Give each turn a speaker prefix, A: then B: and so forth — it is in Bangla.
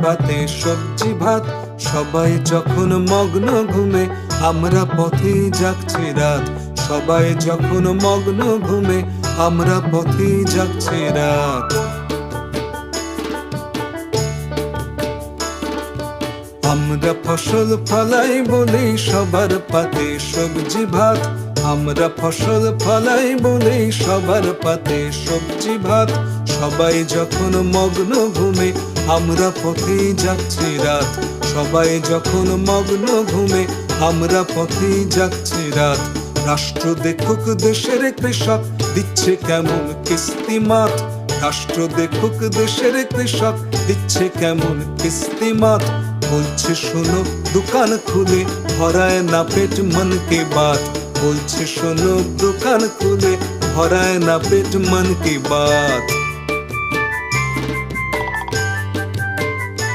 A: পাতে সবজি ভাত। সবাই যখন মগ্ন ঘুমে আমরা পথে জাগছি রাত। সবাই যখন মগ্ন ঘুমে আমরা পথে জাগছি রাত। আমরা ফসল ফলাই বলে সবার পাতে সবজি ভাত। আমরা ফসল ফলাই বলে সবার পাতে সবজি ভাত। সবাই যখন মগ্ন ঘুমে আমরা পথে যাচ্ছি রাত। সবাই যখন মগ্ন ঘুমে আমরা পথে যাচ্ছি রাত। রাষ্ট্র দেখুক দেশের কৃষক দিচ্ছে কেমন কিস্তিমাত। রাষ্ট্র দেখুক দেশের কৃষক দিচ্ছে কেমন কিস্তিমাত। বলছে শোনো দোকান খুলে ভরায় না পেট মন কি বাত। বলছে শোনো দোকান খুলে ভরায় না পেট মন কি বাত।